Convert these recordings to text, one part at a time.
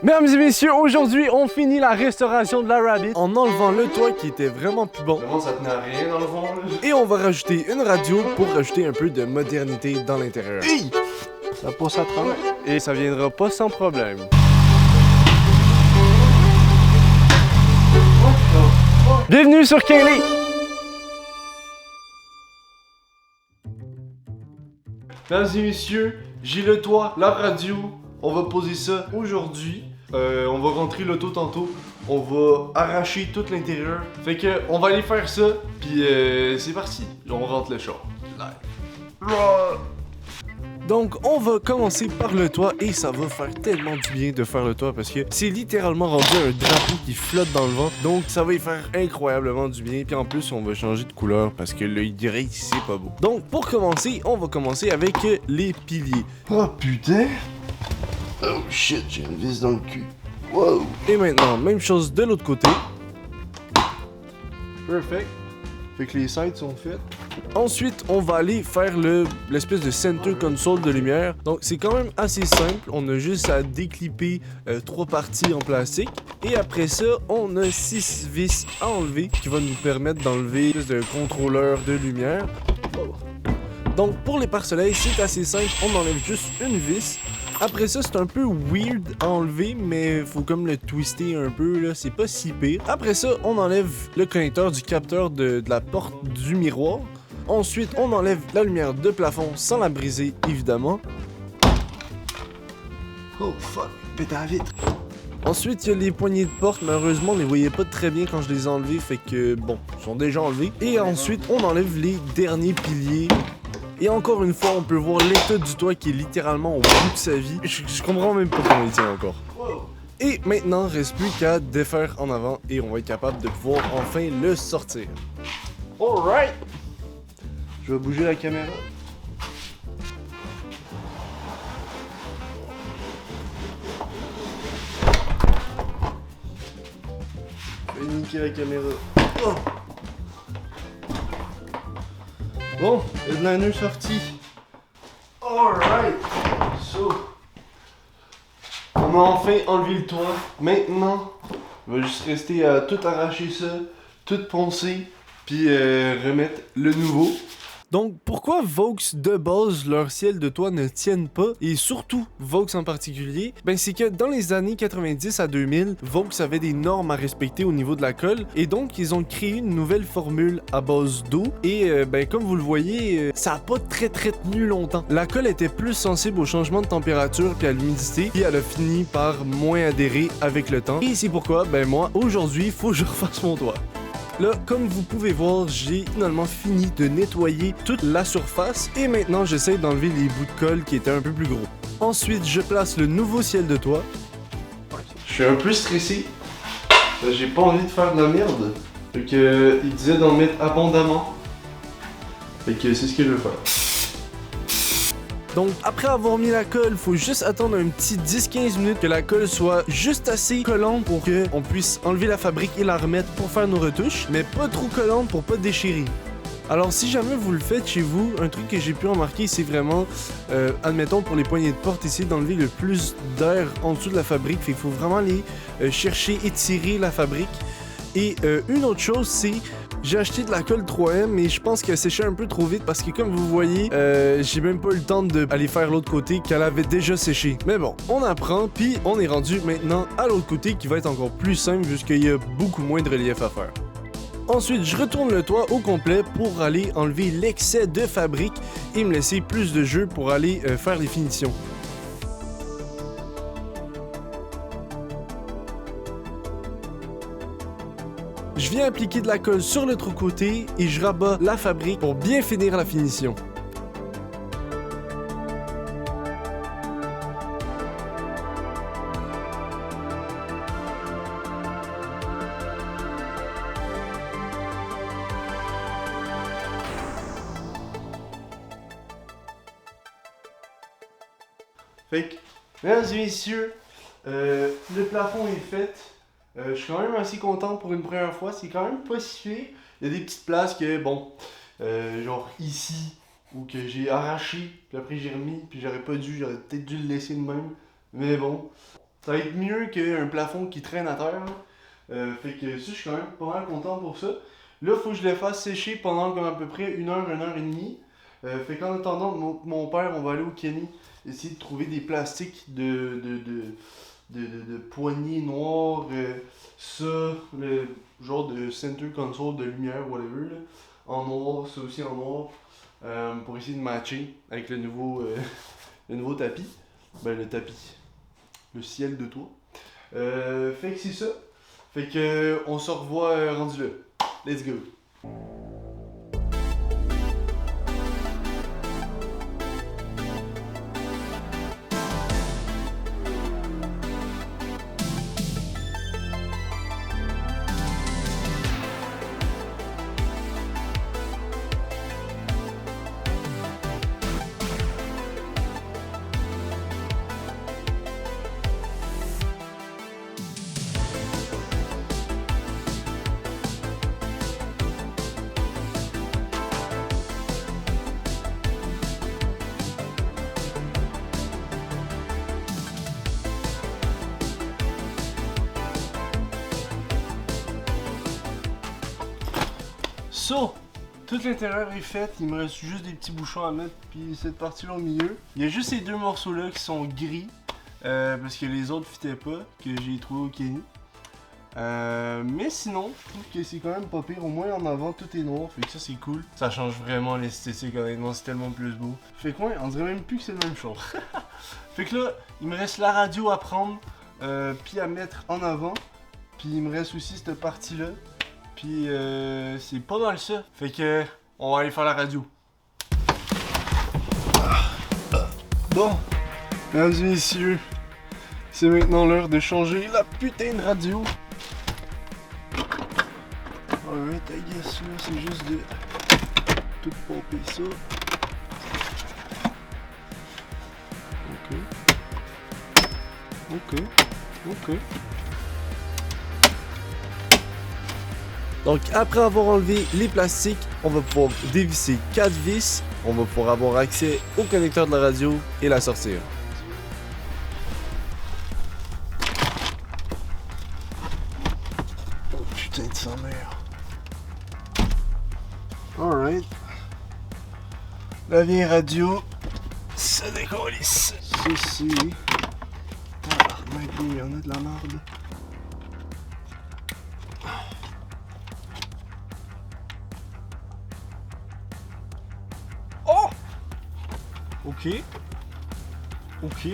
Mesdames et messieurs, aujourd'hui, on finit la restauration de la Rabbit en enlevant le toit qui était vraiment plus bon. Vraiment, ça tenait à rien dans le fond, là. Et on va rajouter une radio pour rajouter un peu de modernité dans l'intérieur. Hey! Ça passe à travers. Et ça viendra pas sans problème. Bienvenue sur Kaylee! Mesdames et messieurs, j'ai le toit, la radio. On va poser ça aujourd'hui. On va rentrer l'auto tantôt. On va arracher tout l'intérieur. Fait que on va aller faire ça. Puis c'est parti. On rentre le char. Live. Donc, on va commencer par le toit et ça va faire tellement du bien de faire le toit parce que c'est littéralement rendu un drapeau qui flotte dans le vent. Donc, ça va y faire incroyablement du bien. Puis en plus, on va changer de couleur parce que le gris, c'est pas beau. Donc, pour commencer, on va commencer avec les piliers. Oh putain. Oh shit, j'ai une vis dans le cul. Wow. Et maintenant, même chose de l'autre côté. Perfect. Fait que les sides sont faites. Ensuite, on va aller faire l'espèce de center console de lumière. Donc, c'est quand même assez simple. On a juste à déclipper 3 parties en plastique. Et après ça, on a 6 vis à enlever qui va nous permettre d'enlever une espèce de contrôleur de lumière. Donc, pour les pare-soleils, c'est assez simple. On enlève juste une vis. Après ça, c'est un peu weird à enlever, mais faut comme le twister un peu, là, c'est pas si pire. Après ça, on enlève le connecteur du capteur de la porte du miroir. Ensuite, on enlève la lumière de plafond sans la briser, évidemment. Oh fuck, pète à la vitre. Ensuite, il y a les poignées de porte. Malheureusement, on les voyait pas très bien quand je les ai enlevés, fait que bon, ils sont déjà enlevés. Et ensuite, on enlève les derniers piliers. Et encore une fois, on peut voir l'état du toit qui est littéralement au bout de sa vie. Je comprends même pas comment il tient encore. Et maintenant, reste plus qu'à défaire en avant et on va être capable de pouvoir enfin le sortir. Alright. Je vais bouger la caméra. Je vais niquer la caméra. Oh. Bon, headliner sorti. Alright. So. On a enfin enlevé le toit. Maintenant, il va juste rester à tout arracher ça, tout poncer, puis remettre le nouveau. Donc, pourquoi Vaux de base, leur ciel de toit ne tiennent pas, et surtout Vaux en particulier, ben c'est que dans les années 90 à 2000, Vaux avait des normes à respecter au niveau de la colle, et donc ils ont créé une nouvelle formule à base d'eau, et ben comme vous le voyez, ça a pas très tenu longtemps. La colle était plus sensible au changement de température puis à l'humidité, puis elle a fini par moins adhérer avec le temps, et c'est pourquoi, ben moi, aujourd'hui, faut que je refasse mon toit. Là, comme vous pouvez voir, j'ai finalement fini de nettoyer toute la surface et maintenant j'essaie d'enlever les bouts de colle qui étaient un peu plus gros. Ensuite, je place le nouveau ciel de toit. Je suis un peu stressé. J'ai pas envie de faire de la merde. Fait que il disait d'en mettre abondamment. Fait que c'est ce que je veux faire. Donc, après avoir mis la colle, faut juste attendre un petit 10-15 minutes que la colle soit juste assez collante pour qu'on puisse enlever la fabrique et la remettre pour faire nos retouches, mais pas trop collante pour pas déchirer. Alors, si jamais vous le faites chez vous, un truc que j'ai pu remarquer, c'est vraiment, admettons pour les poignées de porte, essayer d'enlever le plus d'air en dessous de la fabrique. Fait qu'il faut vraiment aller chercher, étirer la fabrique. Et une autre chose, c'est j'ai acheté de la colle 3M, mais je pense qu'elle séchait un peu trop vite parce que comme vous voyez, j'ai même pas eu le temps d'aller faire l'autre côté qu'elle avait déjà séché. Mais bon, on apprend, puis on est rendu maintenant à l'autre côté qui va être encore plus simple puisqu'il y a beaucoup moins de relief à faire. Ensuite, je retourne le toit au complet pour aller enlever l'excès de fabrique et me laisser plus de jeu pour aller faire les finitions. Je viens appliquer de la colle sur l'autre côté et je rabats la fabrique pour bien finir la finition. Fait que, mesdames et messieurs, le plafond est fait. Je suis quand même assez content pour une première fois. C'est quand même pas si fait. Il y a des petites places que, bon, genre ici, ou que j'ai arraché, puis après j'ai remis, puis j'aurais pas dû, j'aurais peut-être dû le laisser de même. Mais bon, Ça va être mieux qu'un plafond qui traîne à terre. Fait que ça, je suis quand même pas mal content pour ça. Là, faut que je le fasse sécher pendant comme à peu près 1 heure et demie. Fait qu'en attendant, mon père, on va aller au Kenny essayer de trouver des plastiques de poignées noires. Ça, le genre de center console de lumière, whatever, là, en noir, ça aussi en noir, pour essayer de matcher avec le nouveau tapis. Ben, le tapis. Le ciel de toit. Fait que c'est ça. Fait que on se revoit rendu là. Let's go. So, tout l'intérieur est fait, il me reste juste des petits bouchons à mettre, puis cette partie-là au milieu. Il y a juste ces deux morceaux-là qui sont gris, parce que les autres fitaient pas, que j'ai trouvé au Kenny. Mais sinon, je trouve que c'est quand même pas pire, au moins en avant tout est noir, fait que ça c'est cool. Ça change vraiment l'esthétique, honnêtement, c'est tellement plus beau. Fait que ouais, on dirait même plus que c'est le même chose. Fait que là, il me reste la radio à prendre, puis à mettre en avant, puis il me reste aussi cette partie-là. Puis c'est pas mal ça. Fait que on va aller faire la radio. Bon, mesdames et messieurs, c'est maintenant l'heure de changer la putain de radio. Alright, I guess là, c'est juste de tout pomper ça. Ok. Donc après avoir enlevé les plastiques, on va pouvoir dévisser 4 vis, on va pouvoir avoir accès au connecteur de la radio et la sortir. Oh putain de sa mère. Alright. La vieille radio, ça décollisse. Ceci. Tabarnak, il y en a de la merde. Ok.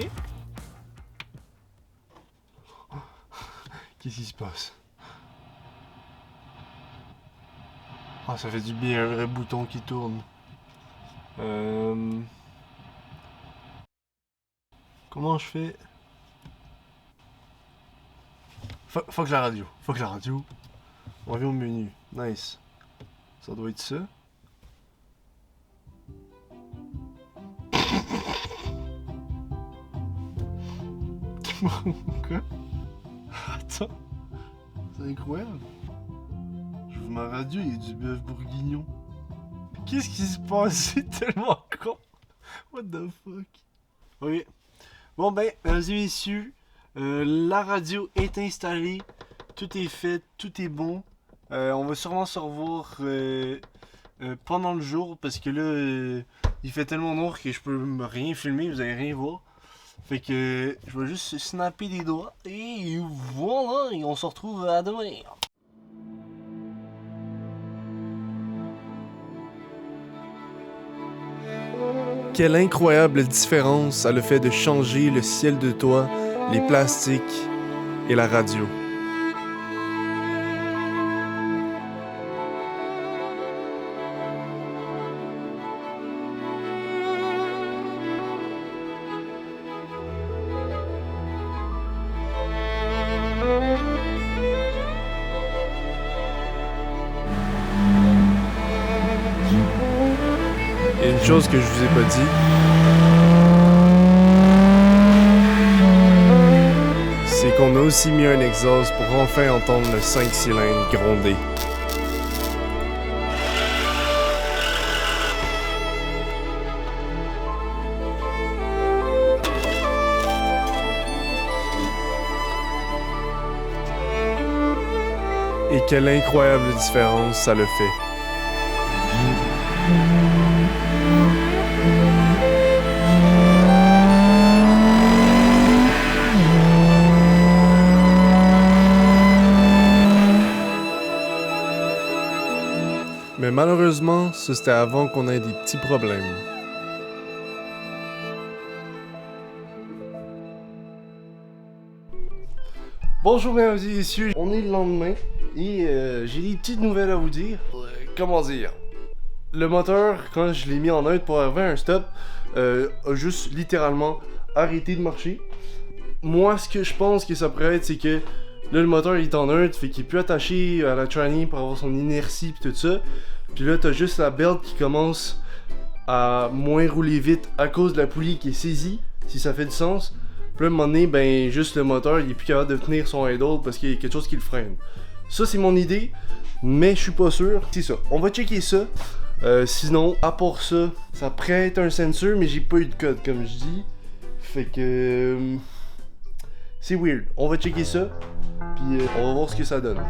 Qu'est-ce qui se passe? Ah, ça fait du bien, un vrai bouton qui tourne. Comment je fais? Faut que la radio. On revient au menu. Nice. Ça doit être ça. Quoi? Attends. C'est incroyable. J'ouvre ma radio, il y a du bœuf bourguignon. Qu'est-ce qui se passe? C'est tellement con. What the fuck? Ok. Bon ben, mesdames et messieurs, la radio est installée. Tout est fait, tout est bon. On va sûrement se revoir pendant le jour parce que là, il fait tellement noir que je peux rien filmer, vous allez rien voir. Fait que je vais juste snapper des doigts et voilà, et on se retrouve à demain. Quelle incroyable différence ça le fait de changer le ciel de toit, les plastiques et la radio. Et une chose que je vous ai pas dit, c'est qu'on a aussi mis un exhaust pour enfin entendre le 5 cylindres gronder. Et quelle incroyable différence ça le fait. Mais malheureusement, ça c'était avant qu'on ait des petits problèmes. Bonjour mesdames et messieurs, on est le lendemain et j'ai des petites nouvelles à vous dire. Comment dire? Le moteur, quand je l'ai mis en neutre pour arriver à un stop, a juste littéralement arrêté de marcher. Moi, ce que je pense que ça pourrait être, c'est que là le moteur il est en neutre, fait qu'il est plus attaché à la tranny pour avoir son inertie pis tout ça. Puis là t'as juste la belt qui commence à moins rouler vite à cause de la poulie qui est saisie, si ça fait du sens. Puis là, à un moment donné, ben juste le moteur il est plus capable de tenir son idle parce qu'il y a quelque chose qui le freine. Ça c'est mon idée, mais je suis pas sûr. C'est ça, on va checker ça. Sinon, à part ça, ça pourrait être un sensor, mais j'ai pas eu de code comme je dis. Fait que... c'est weird. On va checker ça, puis on va voir ce que ça donne.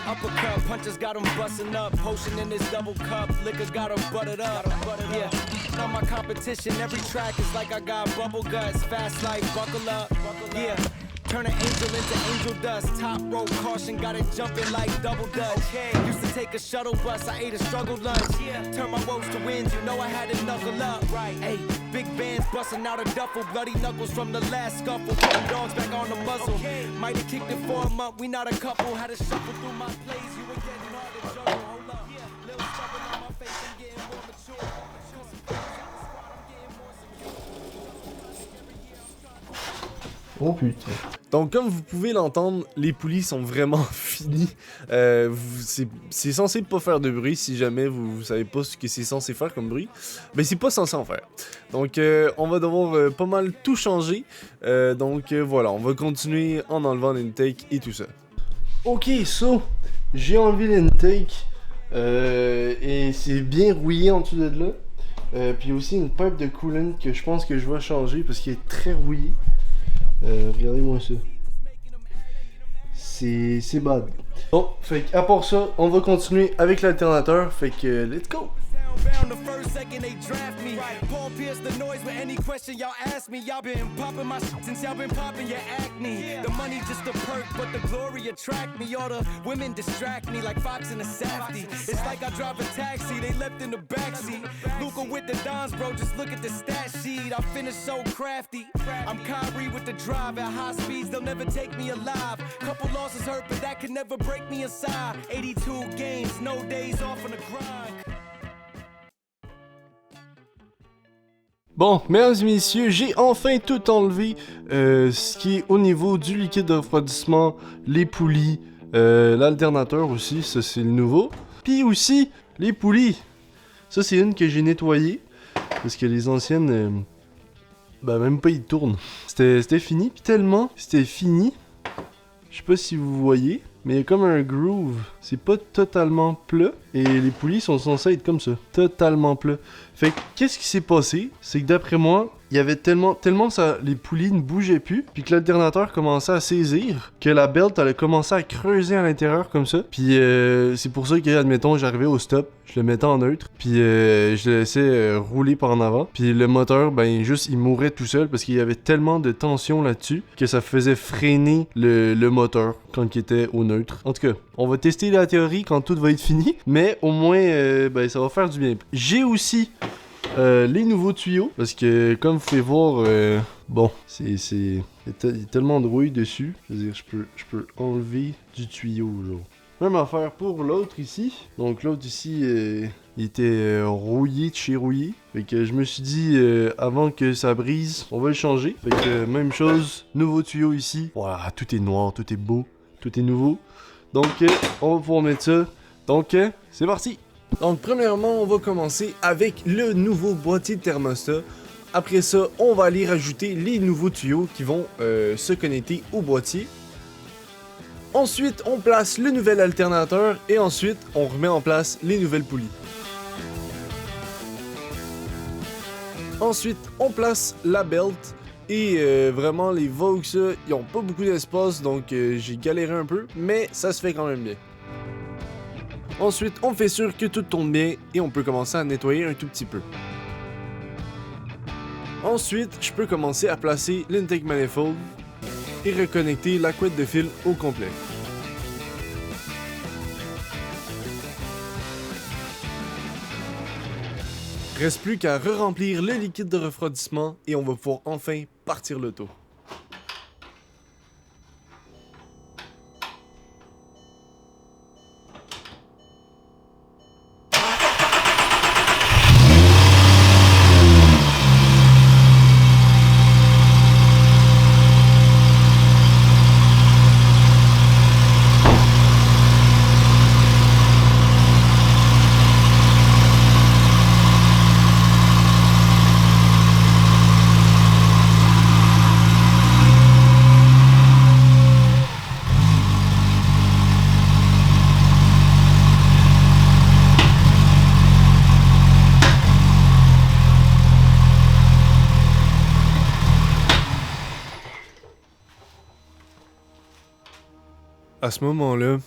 Uppercut, punches got 'em bustin' up. Potion in this double cup, liquor got 'em buttered up. Yeah, not my competition. Every track is like I got bubble guts. Fast life, buckle up. Yeah, turn an angel into angel dust. Top rope caution, got it jumping like double dutch. Used to take a shuttle bus, I ate a struggle lunch. Turn my woes to wins, you know I had to knuckle up. Right, hey, big bands busting out a duffel. Bloody knuckles from the last scuffle. Putting dogs back on the muzzle. Might have kicked it for a month, we not a couple. Had to shuffle through my plays, you were getting hard to juggle. Hold up, little stubborn on my face, I'm getting more mature. Oh putain. Donc comme vous pouvez l'entendre, les poulies sont vraiment finies. C'est censé pas faire de bruit si jamais vous savez pas ce que c'est censé faire comme bruit. Mais c'est pas censé en faire. Donc on va devoir pas mal tout changer. Voilà, on va continuer en enlevant l'intake et tout ça. Ok, so, j'ai enlevé l'intake et c'est bien rouillé en dessous de là. Puis aussi une pipe de coolant que je pense que je vais changer parce qu'il est très rouillé. Regardez-moi ça. C'est bad. Bon, fait qu'à part ça, on va continuer avec l'alternateur. Fait que let's go! Bound the first second they draft me. Paul Pierce the noise with any question y'all ask me. Y'all been popping my shit since y'all been popping your acne. The money just a perk, but the glory attract me. All the women distract me like Fox in a Safety. It's like I drive a taxi, they left in the backseat. Luca with the Dons, bro, just look at the stat sheet. I finish so crafty. I'm Kyrie with the drive at high speeds, they'll never take me alive. Couple losses hurt, but that could never break me inside. 82 games, no days off on the grind. Bon, mesdames et messieurs, j'ai enfin tout enlevé, ce qui est au niveau du liquide de refroidissement, les poulies, l'alternateur aussi, ça c'est le nouveau. Puis aussi, les poulies, ça c'est une que j'ai nettoyée, parce que les anciennes, même pas ils tournent. C'était fini, puis tellement c'était fini, je sais pas si vous voyez, mais il y a comme un groove, c'est pas totalement plat, et les poulies sont censées être comme ça, totalement plat. Fait que, qu'est-ce qui s'est passé? C'est que d'après moi, il y avait tellement ça, les poulies ne bougeaient plus, puis que l'alternateur commençait à saisir, que la belt elle a commencé à creuser à l'intérieur comme ça. Puis c'est pour ça que, admettons, j'arrivais au stop, je le mettais en neutre, puis je le laissais rouler par en avant. Puis le moteur, juste il mourait tout seul parce qu'il y avait tellement de tension là-dessus que ça faisait freiner le moteur quand il était au neutre. En tout cas, on va tester la théorie quand tout va être fini, mais au moins ça va faire du bien. J'ai aussi les nouveaux tuyaux, parce que comme vous pouvez voir, il y a tellement de rouille dessus. Je veux dire, je peux enlever du tuyau, genre. Même affaire pour l'autre ici. Donc l'autre ici, il était rouillé de chez rouillé. Fait que je me suis dit, avant que ça brise, on va le changer. Fait que même chose, nouveau tuyau ici. Voilà, tout est noir, tout est beau, tout est nouveau. Donc on va pouvoir mettre ça. Donc c'est parti! Donc premièrement, on va commencer avec le nouveau boîtier de thermostat. Après ça, on va aller rajouter les nouveaux tuyaux qui vont se connecter au boîtier. Ensuite, on place le nouvel alternateur et ensuite, on remet en place les nouvelles poulies. Ensuite, on place la belt Et vraiment, les Vaux, ils ont pas beaucoup d'espace, donc j'ai galéré un peu, mais ça se fait quand même bien. Ensuite, on fait sûr que tout tourne bien et on peut commencer à nettoyer un tout petit peu. Ensuite, je peux commencer à placer l'intake manifold et reconnecter la couette de fil au complet. Reste plus qu'à re-remplir le liquide de refroidissement et on va pouvoir enfin partir l'auto. À ce moment-là,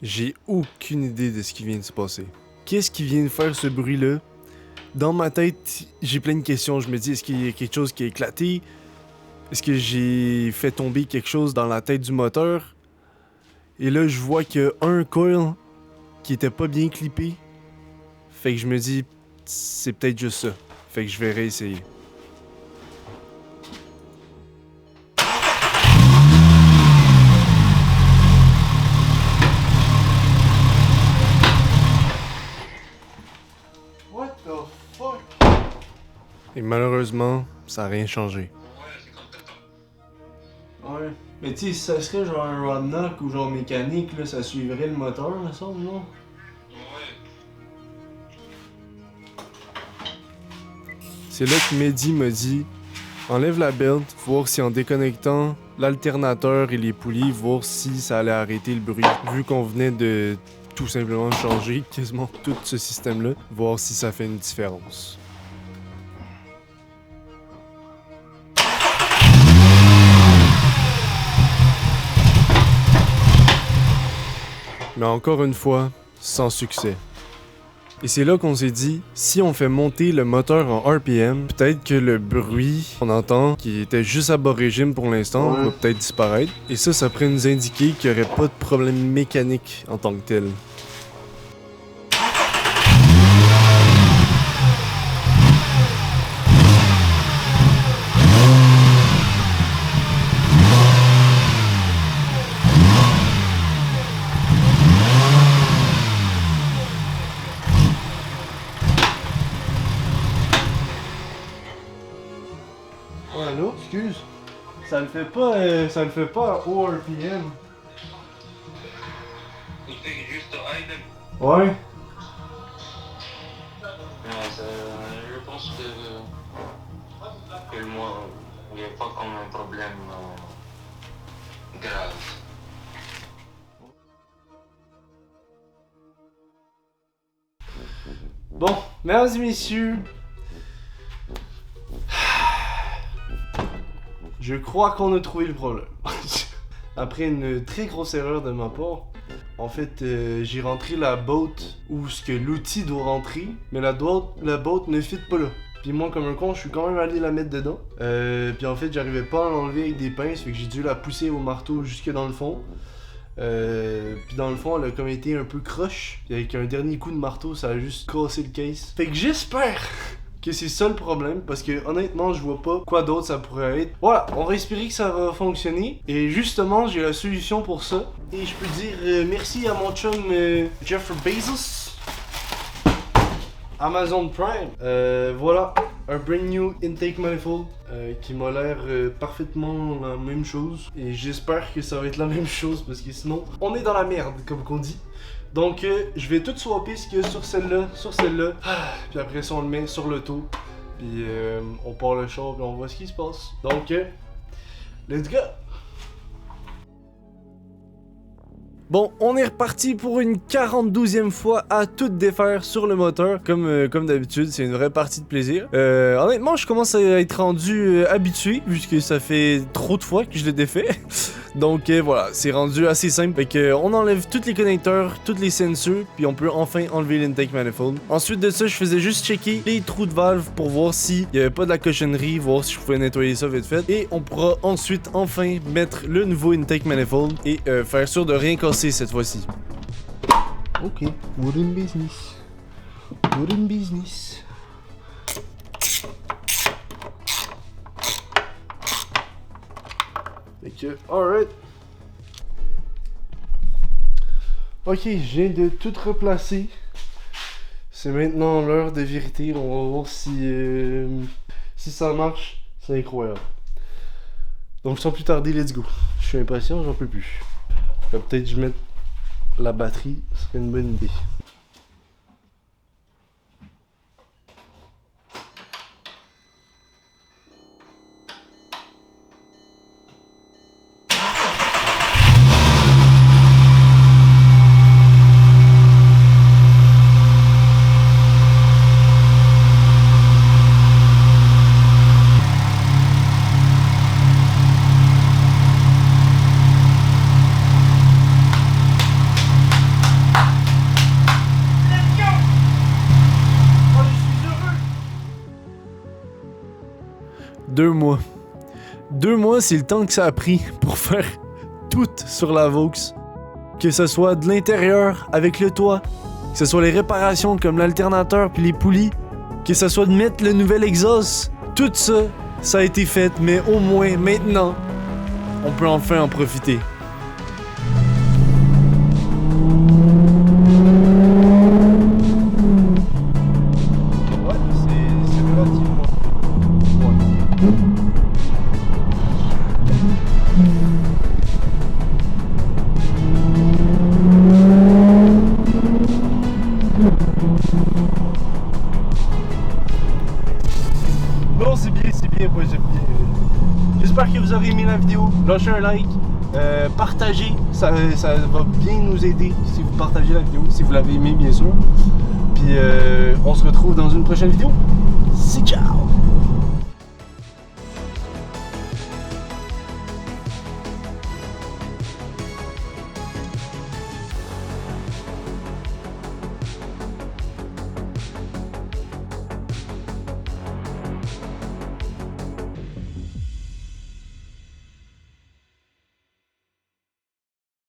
j'ai aucune idée de ce qui vient de se passer. Qu'est-ce qui vient de faire ce bruit-là? Dans ma tête, j'ai plein de questions. Je me dis, est-ce qu'il y a quelque chose qui a éclaté? Est-ce que j'ai fait tomber quelque chose dans la tête du moteur? Et là, je vois qu'il y a un coil qui était pas bien clippé. Fait que je me dis, c'est peut-être juste ça. Fait que je vais réessayer. Et malheureusement, ça n'a rien changé. Ouais. Mais tu sais, si ça serait genre un rod knock ou genre mécanique, là, ça suivrait le moteur, me semble, non? C'est là que Mehdi m'a dit, enlève la belt, voir si en déconnectant l'alternateur et les poulies, voir si ça allait arrêter le bruit. Vu qu'on venait de tout simplement changer quasiment tout ce système-là, voir si ça fait une différence. Mais encore une fois, sans succès. Et c'est là qu'on s'est dit, si on fait monter le moteur en RPM, peut-être que le bruit qu'on entend, qui était juste à bas régime pour l'instant, va peut-être disparaître. Et ça pourrait nous indiquer qu'il n'y aurait pas de problème mécanique en tant que tel. Ouais, allô? Excuse. Ça le fait pas à haut RPM. C'est juste idle. Ouais. Je pense que moi, il n'y a pas comme un problème grave. Bon, mesdames et messieurs, je crois qu'on a trouvé le problème. Après une très grosse erreur de ma part, en fait, j'ai rentré la boat où ce que l'outil doit rentrer, mais la boat ne fit pas là. Puis moi, comme un con, je suis quand même allé la mettre dedans. Puis en fait, j'arrivais pas à l'enlever avec des pinces, fait que j'ai dû la pousser au marteau jusque dans le fond. Puis dans le fond, elle a comme été un peu croche. Puis avec un dernier coup de marteau, ça a juste cassé le case. Fait que j'espère que c'est ça le problème, parce que honnêtement, je vois pas quoi d'autre ça pourrait être. Voilà, on va espérer que ça va fonctionner. Et justement, j'ai la solution pour ça. Et je peux dire merci à mon chum Jeff Bezos. Amazon Prime. Voilà, un brand new intake manifold qui m'a l'air parfaitement la même chose. Et j'espère que ça va être la même chose parce que sinon, on est dans la merde, comme qu'on dit. Donc, je vais tout swapper ce qu'il y a sur celle-là, puis après ça, on le met sur l'auto. Puis on part le char, puis on voit ce qui se passe. Donc, let's go! Bon, on est reparti pour une 42e fois à tout défaire sur le moteur. Comme d'habitude, c'est une vraie partie de plaisir. Honnêtement, je commence à être rendu habitué, puisque ça fait trop de fois que je l'ai défait. Donc voilà, c'est rendu assez simple. Fait que on enlève tous les connecteurs, toutes les sensors, puis on peut enfin enlever l'intake manifold. Ensuite de ça, je faisais juste checker les trous de valve pour voir s'il n'y avait pas de la cochonnerie, voir si je pouvais nettoyer ça vite fait. Et on pourra ensuite enfin mettre le nouveau intake manifold et faire sûr de rien casser cette fois-ci. Ok, we're in business. We're in business. Fait que, alright. Ok, je viens de tout replacer. C'est maintenant l'heure de vérité. On va voir si ça marche. C'est incroyable. Donc sans plus tarder, let's go. Je suis impatient, j'en peux plus. Peut-être que je mette la batterie, ce serait une bonne idée. Deux mois, c'est le temps que ça a pris pour faire tout sur la Vaux. Que ce soit de l'intérieur avec le toit, que ce soit les réparations comme l'alternateur puis les poulies, que ce soit de mettre le nouvel exhaust. Tout ça, ça a été fait, mais au moins maintenant, on peut enfin en profiter. Ouais, c'est relativement. Bon, c'est bien, moi j'aime bien. J'espère que vous aurez aimé la vidéo. Lâchez un like, partagez, ça va bien nous aider si vous partagez la vidéo, si vous l'avez aimé bien sûr. Puis on se retrouve dans une prochaine vidéo. C'est ciao!